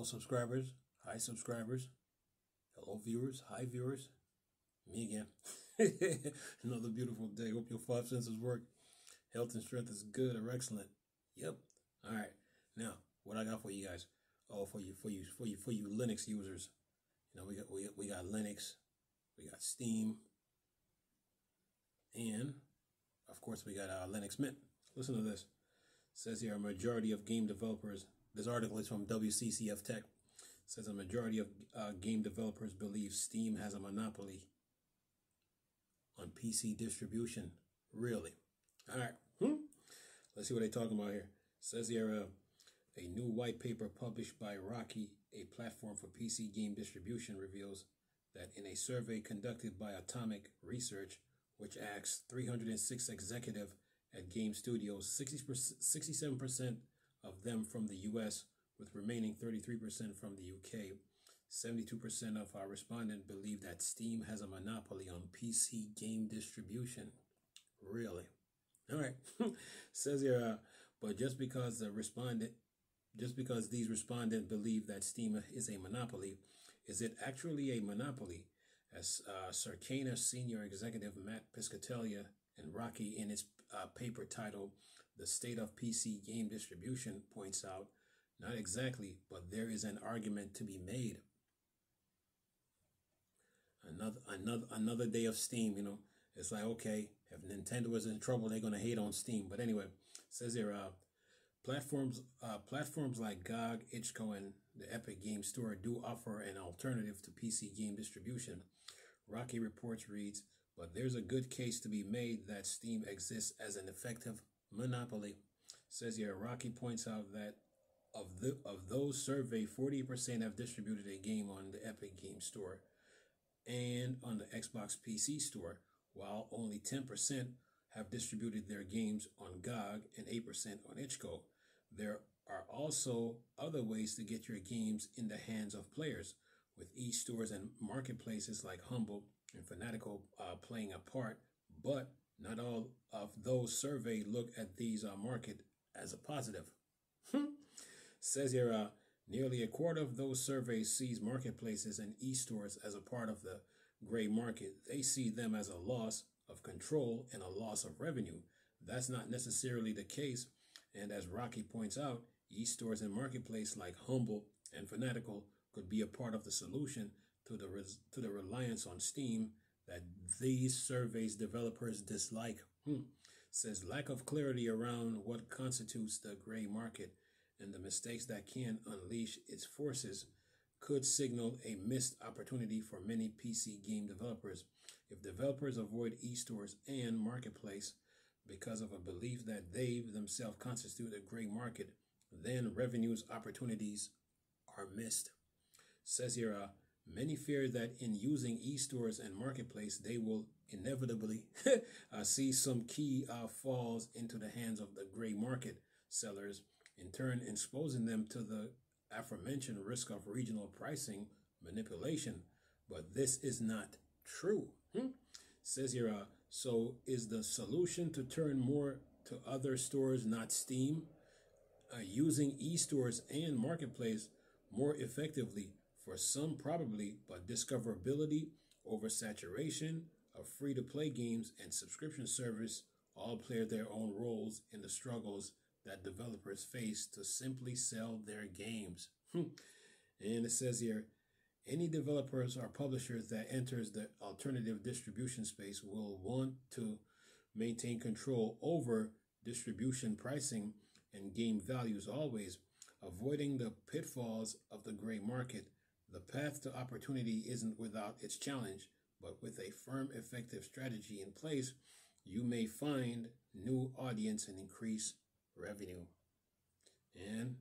Hello, subscribers. Hi, subscribers. Hello, viewers. Hi, viewers. Me again. Another beautiful day. Hope your five senses work. Health and strength is good or excellent. Yep. All right. Now, what I got for you guys? Oh, for you Linux users. You know, we got Linux, we got Steam, and of course we got Linux Mint. Listen to this. It says here a majority of game developers. This article is from WCCF Tech. It says a majority of game developers believe Steam has a monopoly on PC distribution. Really? All right. Let's see what they're talking about here. It says here a new white paper published by Rocky, a platform for PC game distribution, reveals that in a survey conducted by Atomic Research, which asked 306 executives at game studios, 67% of them from the US, with remaining 33% from the UK. 72% of our respondents believe that Steam has a monopoly on PC game distribution. Really? All right. Says here, but just because these respondents believe that Steam is a monopoly, is it actually a monopoly? As Circana senior executive Matt Piscatella and Rocky in its paper titled "The State of PC Game Distribution" points out, not exactly, but there is an argument to be made. Another day of Steam, you know. It's like, okay, if Nintendo is in trouble, they're gonna hate on Steam. But anyway, it says here, platforms like GOG, itch.io, and the Epic Game Store do offer an alternative to PC game distribution. Rocky Reports reads, but there's a good case to be made that Steam exists as an effective monopoly. It says here, Rocky points out that of those surveyed, 40% have distributed a game on the Epic Game Store and on the Xbox PC Store, while only 10% have distributed their games on GOG and 8% on itch.io. There are also other ways to get your games in the hands of players, with e-stores and marketplaces like Humble and Fanatical playing a part, but not all of those surveyed look at these market as a positive. Says here, nearly a quarter of those surveys sees marketplaces and e-stores as a part of the gray market. They see them as a loss of control and a loss of revenue. That's not necessarily the case. And as Rocky points out, e-stores and marketplace like Humble and Fanatical could be a part of the solution to the reliance on Steam that these surveys developers dislike. Says lack of clarity around what constitutes the gray market and the mistakes that can unleash its forces could signal a missed opportunity for many PC game developers. If developers avoid e-stores and marketplace because of a belief that they themselves constitute a gray market, then revenues opportunities are missed. Says here, many fear that in using e-stores and marketplace, they will inevitably see some key falls into the hands of the gray market sellers, in turn exposing them to the aforementioned risk of regional pricing manipulation. But this is not true. Says here, so is the solution to turn more to other stores, not Steam? Using e-stores and marketplace more effectively for some probably, but discoverability, oversaturation of free-to-play games and subscription service all play their own roles in the struggles that developers face to simply sell their games. And it says here, any developers or publishers that enters the alternative distribution space will want to maintain control over distribution pricing and game values always, avoiding the pitfalls of the gray market. The path to opportunity isn't without its challenge, but with a firm, effective strategy in place, you may find new audience and increase revenue. And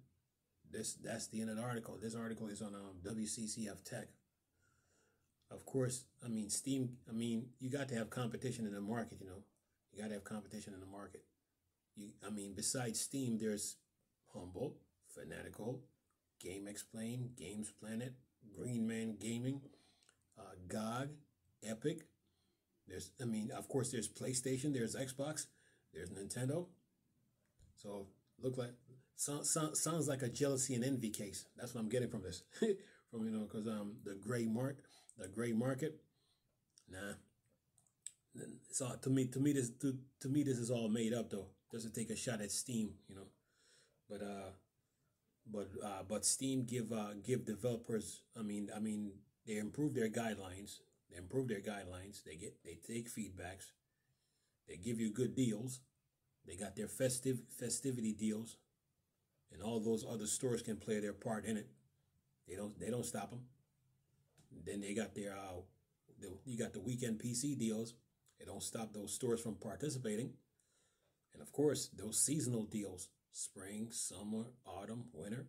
that's the end of the article. This article is on WCCF Tech. Of course, I mean, Steam, you got to have competition in the market, you know. You got to have competition in the market. Besides Steam, there's Humble, Fanatical, GameXplain, Games Planet, Green Man Gaming, GOG, Epic. Of course, there's PlayStation, there's Xbox, there's Nintendo. So look like Sounds like a jealousy and envy case. That's what I'm getting from this. From because the gray market. Nah, so to me this is all made up though, just to take a shot at Steam. But but Steam give developers. I mean they improve their guidelines. They take feedbacks. They give you good deals. They got their festivity deals, and all those other stores can play their part in it. They don't stop them. Then they got you got the weekend PC deals. They don't stop those stores from participating. And of course, those seasonal deals: spring, summer, autumn, winter,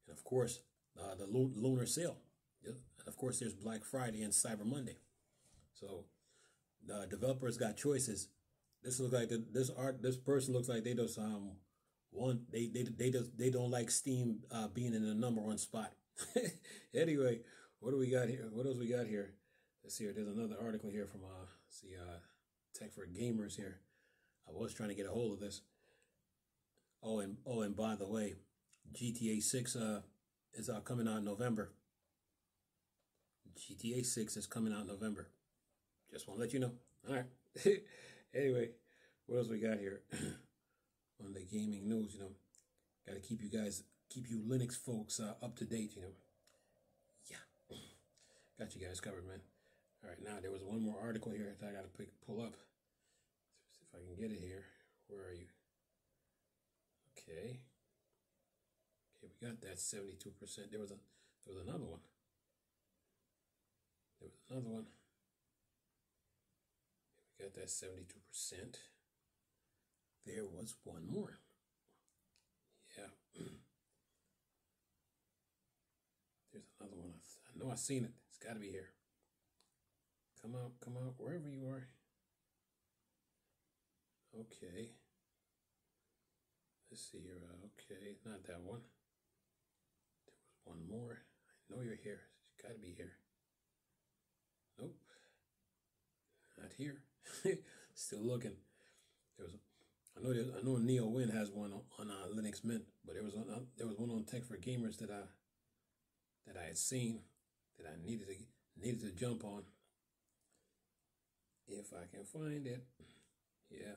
and of course, the lunar sale. And of course, there's Black Friday and Cyber Monday. So the developers got choices. This person looks like they just they don't like Steam being in the number one spot. Anyway, what do we got here? What else we got here? Let's see here. There's another article here from Tech for Gamers here. I was trying to get a hold of this. And by the way, GTA 6 is coming out in November. GTA 6 is coming out in November. Just want to let you know. All right. Anyway, what else we got here? On the gaming news, got to keep you Linux folks up to date, Yeah. Got you guys covered, man. All right, now there was one more article here that I got to pull up. See if I can get it here. Where are you? Okay, we got that 72%. There was another one. We got that 72%. There was one more. Yeah. There's another one. I know I've seen it. It's got to be here. Come out, wherever you are. Okay. Let's see here. Okay, not that one. There was one more. I know you're here. It's got to be here. Nope. Not here. Still looking. I know NeoWin has one on Linux Mint, but there was one on Tech for Gamers that I had seen that I needed to jump on. If I can find it. Yeah.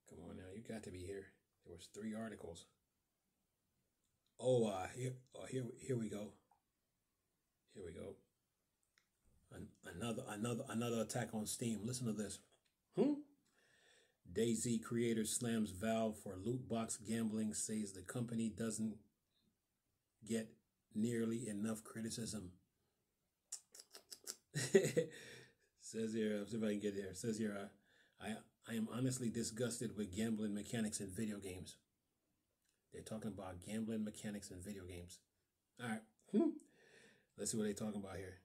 Come on now, you got to be here. There was 3 articles. Here we go. Here we go. Another attack on Steam. Listen to this. DayZ creator slams Valve for loot box gambling, says the company doesn't get nearly enough criticism. Says here, let's see if I can get there. Says here, I am honestly disgusted with gambling mechanics in video games. They're talking about gambling mechanics in video games. All right. Let's see what they're talking about here.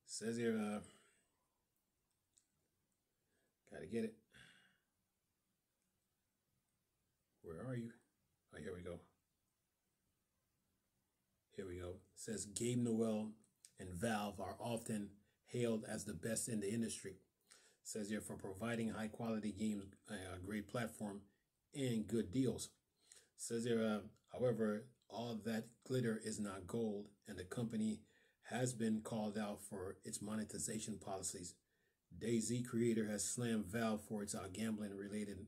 Says here, gotta get it. Where are you? Oh, here we go. Here we go. It says Gabe Newell and Valve are often hailed as the best in the industry. It says here for providing high quality games, a great platform, and good deals. It says here, however, all that glitter is not gold, and the company has been called out for its monetization policies. DayZ creator has slammed Valve for its gambling related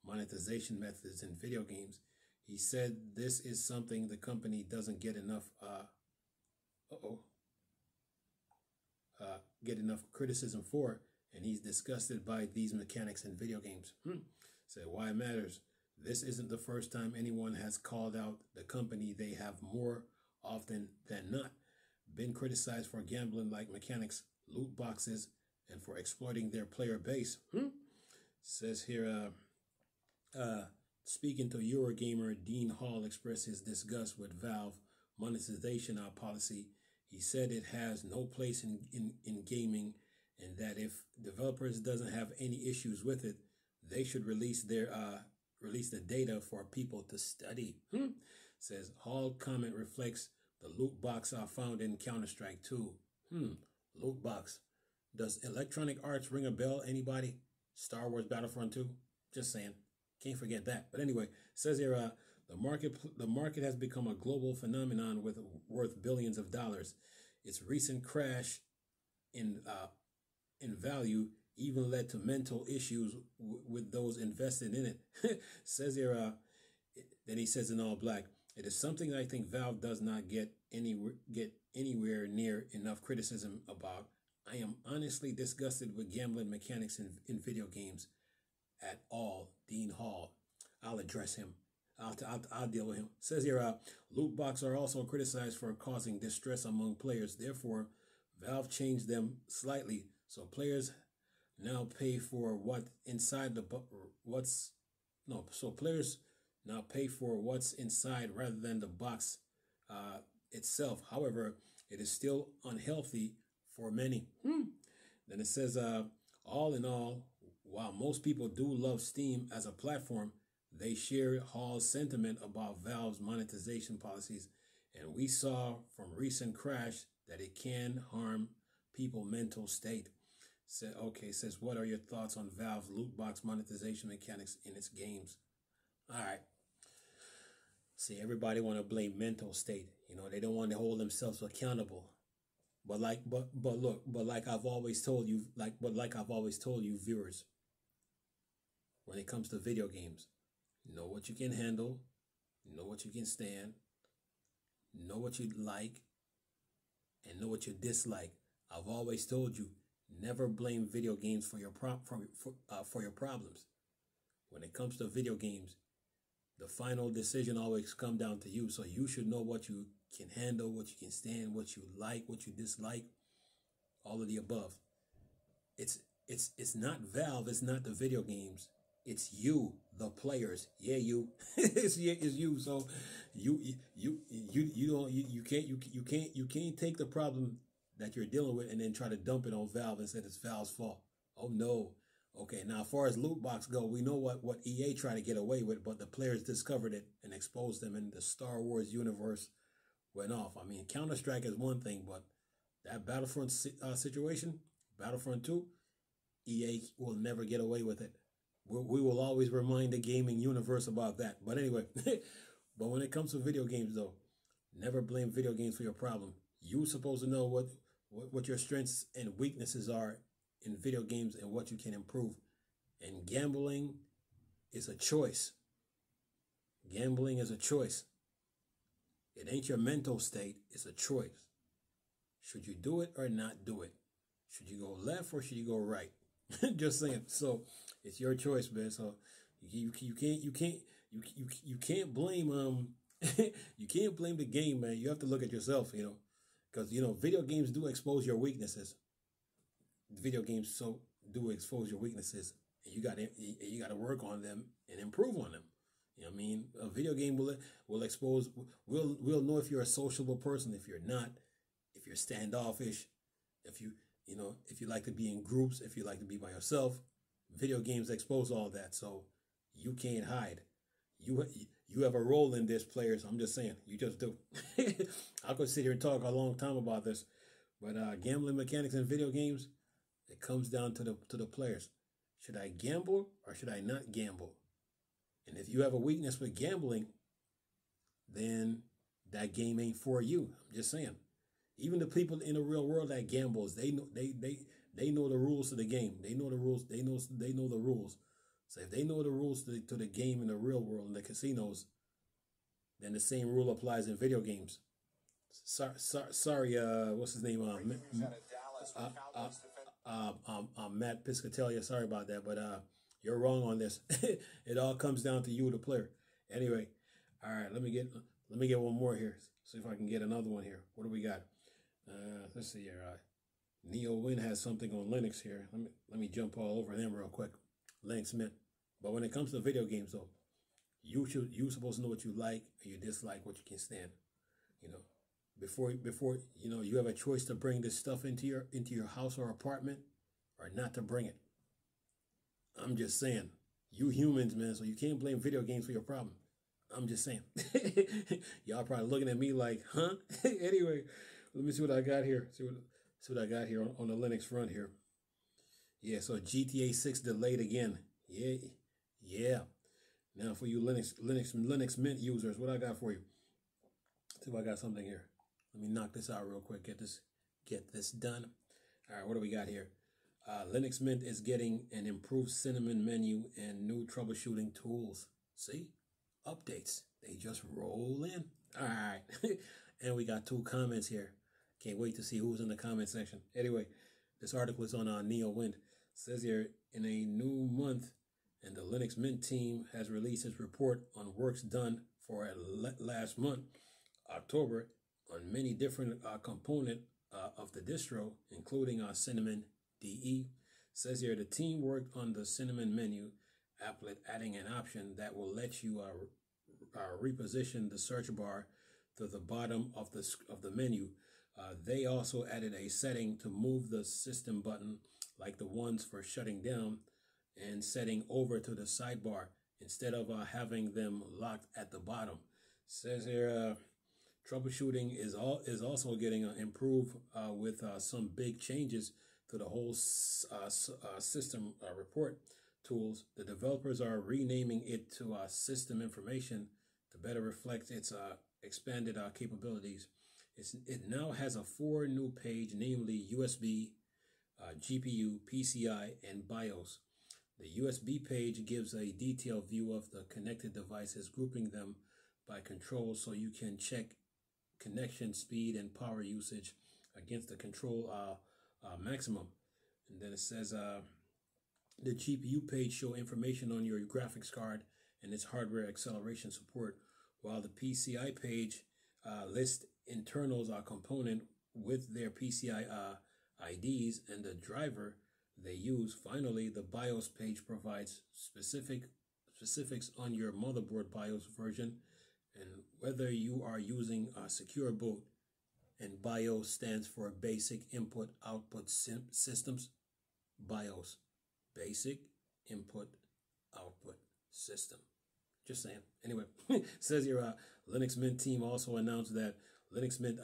monetization methods in video games. He said this is something the company doesn't get enough criticism for, and he's disgusted by these mechanics in video games. Said why it matters. This isn't the first time anyone has called out the company. They have more often than not been criticized for gambling like mechanics, loot boxes, and for exploiting their player base. Says here, speaking to Eurogamer, Dean Hall expressed his disgust with Valve monetization policy. He said it has no place in gaming, and that if developers doesn't have any issues with it, they should release the data for people to study. Says Hall comment reflects the loot box found in Counter-Strike 2. Loot box. Does Electronic Arts ring a bell? Anybody? Star Wars Battlefront 2? Just saying. Can't forget that. But anyway, says here, The market has become a global phenomenon with worth billions of dollars. Its recent crash in value even led to mental issues with those invested in it. Says here, then he says in all black, it is something I think Valve does not get anywhere near enough criticism about. I am honestly disgusted with gambling mechanics in video games at all. Dean Hall. I'll address him. I'll deal with him. Says here, loot boxes are also criticized for causing distress among players. Therefore, Valve changed them slightly so players now pay for what inside the what's no. So players now pay for what's inside rather than the box itself. However, it is still unhealthy for many. Then it says, all in all, while most people do love Steam as a platform, they share Hall's sentiment about Valve's monetization policies, and we saw from recent crash that it can harm people's mental state. Says, what are your thoughts on Valve's loot box monetization mechanics in its games? All right. See, everybody want to blame mental state. They don't want to hold themselves accountable. But like I've always told you, viewers, when it comes to video games, know what you can handle, know what you can stand, know what you like, and know what you dislike. I've always told you, never blame video games for your problems. When it comes to video games, the final decision always comes down to you. So you should know what you can handle, what you can stand, what you like, what you dislike, all of the above. It's not Valve, it's not the video games. It's you, the players. Yeah, you. it's you. So you can't take the problem that you're dealing with and then try to dump it on Valve and say it's Valve's fault. Oh no. Okay, now as far as loot box go, we know what EA tried to get away with, but the players discovered it and exposed them, and the Star Wars universe went off. I mean, Counter-Strike is one thing, but that Battlefront situation, Battlefront 2, EA will never get away with it. We will always remind the gaming universe about that. But anyway, but when it comes to video games, though, never blame video games for your problem. You're supposed to know what your strengths and weaknesses are in video games and what you can improve. And gambling is a choice. Gambling is a choice. It ain't your mental state, it's a choice. Should you do it or not do it? Should you go left or should you go right? Just saying. So it's your choice, man. So you can't blame you can't blame the game, man. You have to look at yourself, because video games do expose your weaknesses. Video games do expose your weaknesses, and you got to work on them and improve on them. You know what I mean? A video game will expose. We'll know if you're a sociable person, if you're not, if you're standoffish, if you like to be in groups, if you like to be by yourself. Video games expose all that, so you can't hide. You have a role in this, players. I'm just saying, you just do. I could sit here and talk a long time about this, but gambling mechanics in video games, it comes down to the players. Should I gamble or should I not gamble? And if you have a weakness with gambling, then that game ain't for you. I'm just saying. Even the people in the real world that gambles, they know the rules of the game. They know the rules. They know the rules. So if they know the rules to the game in the real world in the casinos, then the same rule applies in video games. Sorry, what's his name? Matt Piscatella. Sorry about that, but you're wrong on this. It all comes down to you, the player. Anyway, all right. Let me get one more here. See if I can get another one here. What do we got? Let's see here. NeoWin has something on Linux here. Let me jump all over them real quick. Linux Mint. But when it comes to video games, though, you supposed to know what you like or you dislike, what you can stand. Before you have a choice to bring this stuff into your house or apartment or not to bring it. I'm just saying, you humans, man, so you can't blame video games for your problem. I'm just saying. Y'all probably looking at me like, huh? Anyway, let me see what I got here. See what I got here on the Linux front here. Yeah, so GTA 6 delayed again. Yeah. Now for you Linux Mint users, what I got for you? See if I got something here. Let me knock this out real quick. Get this done. All right, what do we got here? Linux Mint is getting an improved Cinnamon menu and new troubleshooting tools. See? Updates. They just roll in. All right. And we got 2 comments here. Can't wait to see who's in the comment section. Anyway, this article is on Neowind. It says here, in a new month, and the Linux Mint team has released its report on works done for last month, October, on many different components of the distro, including Cinnamon DE. Says here the team worked on the Cinnamon menu applet, adding an option that will let you reposition the search bar to the bottom of the menu. They also added a setting to move the system button, like the ones for shutting down and setting over to the sidebar, instead of having them locked at the bottom. Says here troubleshooting is also getting improved with some big changes to the whole system report tools. The developers are renaming it to system information to better reflect its expanded capabilities. It now has a 4 new page, namely USB, GPU, PCI, and BIOS. The USB page gives a detailed view of the connected devices, grouping them by control so you can check connection speed and power usage against the control maximum. And then it says the GPU page show information on your graphics card and its hardware acceleration support, while the PCI page lists internals component with their PCI IDs and the driver they use. Finally, the BIOS page provides specifics on your motherboard BIOS version and whether you are using a secure boot. And BIOS stands for Basic Input Output Systems. BIOS, Basic Input Output System. Just saying. Anyway, says your Linux Mint team also announced that Linux Mint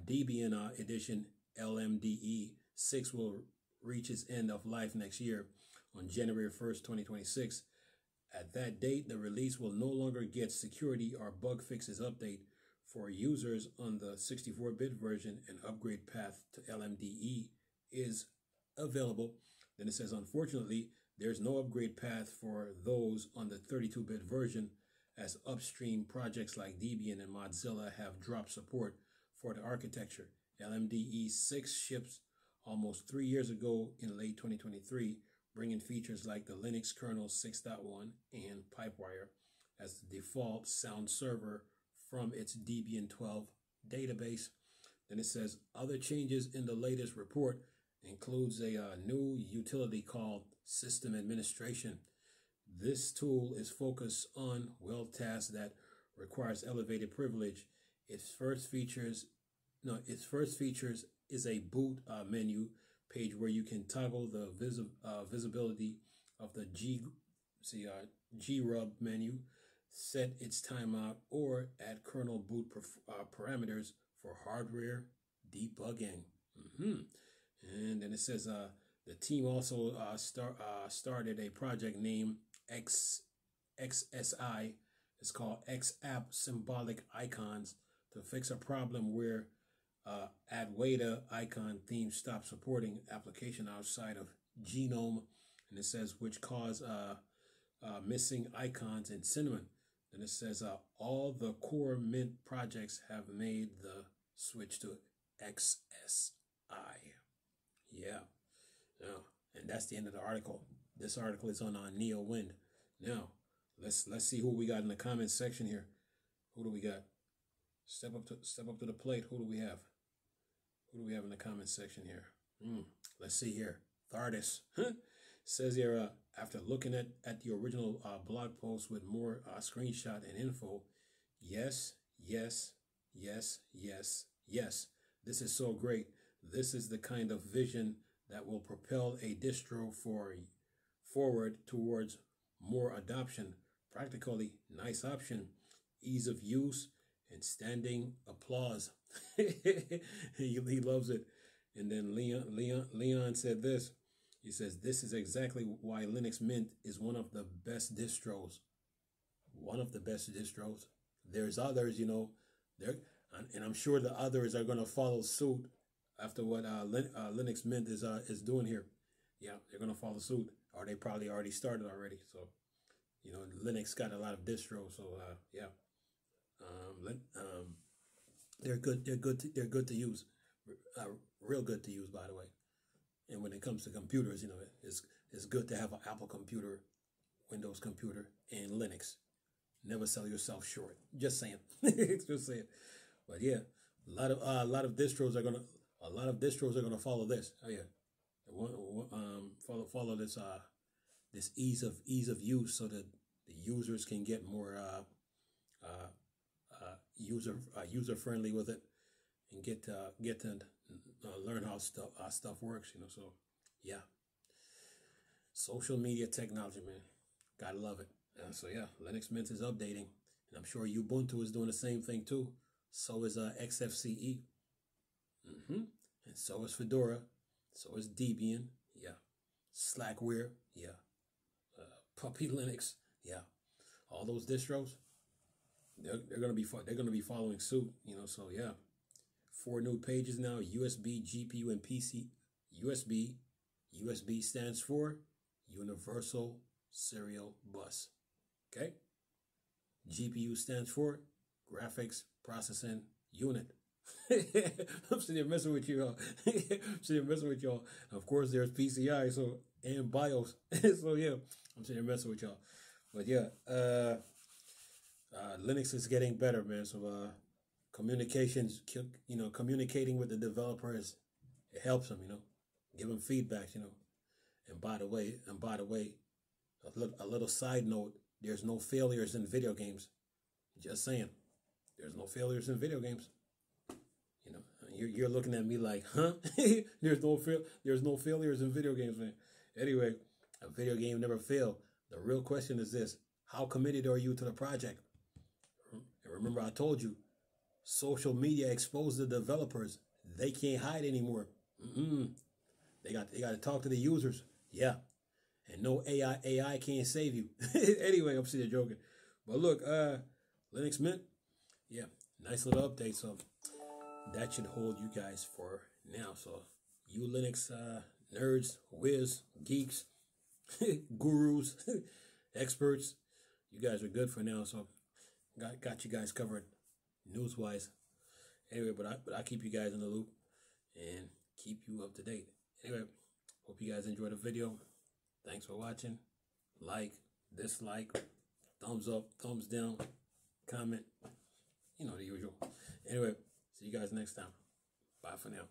Debian edition LMDE 6 will reach its end of life next year on January 1st, 2026. At that date, the release will no longer get security or bug fixes update for users on the 64-bit version. An upgrade path to LMDE is available. Then it says, unfortunately, there's no upgrade path for those on the 32-bit version, as upstream projects like Debian and Mozilla have dropped support for the architecture. LMDE 6 ships almost 3 years ago in late 2023, bringing features like the Linux kernel 6.1 and Pipewire as the default sound server from its Debian 12 database. Then it says other changes in the latest report includes a new utility called System Administration. This tool is focused on tasks that requires elevated privilege. Its first features is a boot menu page where you can toggle the visibility of the grub menu, set its timeout, or add kernel boot parameters for hardware debugging. And then it says the team also started a project named XSI. It's called XApp Symbolic Icons to fix a problem where Adwaita icon theme stopped supporting application outside of Genome, and it says which cause missing icons in Cinnamon. Then it says all the core Mint projects have made the switch to XSI. Yeah. And that's the end of the article. This article is on Neowind. Now, let's see who we got in the comments section here. Who do we got? Step up to the plate. Who do we have? Who do we have in the comments section here? Let's see here. Thardis says here, after looking at the original blog post with more screenshot and info, yes. This is so great. This is the kind of vision that will propel a distro forward towards more adoption. Practically nice option, ease of use, and standing applause. he loves it. And then Leon said this. He says, this is exactly why Linux Mint is one of the best distros. one of the best distros. There's others, you know, there, and I'm sure the others are going to follow suit after what Linux Mint is doing here. Yeah, they're going to follow suit, or they probably already started already. So, you know, Linux got a lot of distros. So, yeah, they're good. They're good to use. Real good to use, by the way. And when it comes to computers, you know, it's good to have an Apple computer, Windows computer, and Linux. Never sell yourself short. Just saying. Just saying. But yeah, a lot of distros are gonna follow this. Oh yeah, follow this this ease of use, so that the users can get more user friendly with it, and get to learn how stuff works. You know, so yeah, social media technology, man, gotta love it. So yeah, Linux Mint is updating, and I'm sure Ubuntu is doing the same thing too. So is XFCE, and so is Fedora, so is Debian, yeah, Slackware, yeah, Puppy Linux, yeah, all those distros, they're gonna be following suit, you know. So yeah, 4 new pages now: USB, GPU, and PC. USB stands for Universal Serial Bus. Okay. GPU stands for Graphics Processing Unit. I'm sitting here messing with you all. I'm sitting here messing with y'all. Of course, there's PCI, so, and BIOS. So yeah, I'm sitting here messing with y'all. But yeah, Linux is getting better, man. So communications, you know, communicating with the developers, it helps them, you know, give them feedback, you know. And by the way, a little side note: there's no failures in video games. Just saying, there's no failures in video games. You know, you're looking at me like, huh? There's no failures in video games, man. Anyway, a video game never failed. The real question is this: how committed are you to the project? And remember, I told you, social media exposed the developers. They can't hide anymore. They got to talk to the users. Yeah. And no AI can't save you. Anyway, I'm sitting there joking. But look, Linux Mint, yeah, nice little update. So that should hold you guys for now. So you Linux nerds, whiz, geeks, gurus, experts, you guys are good for now. So got you guys covered news-wise. Anyway, but I keep you guys in the loop and keep you up to date. Anyway, hope you guys enjoyed the video. Thanks for watching. Like, dislike, thumbs up, thumbs down, comment. You know the usual. Anyway, see you guys next time. Bye for now.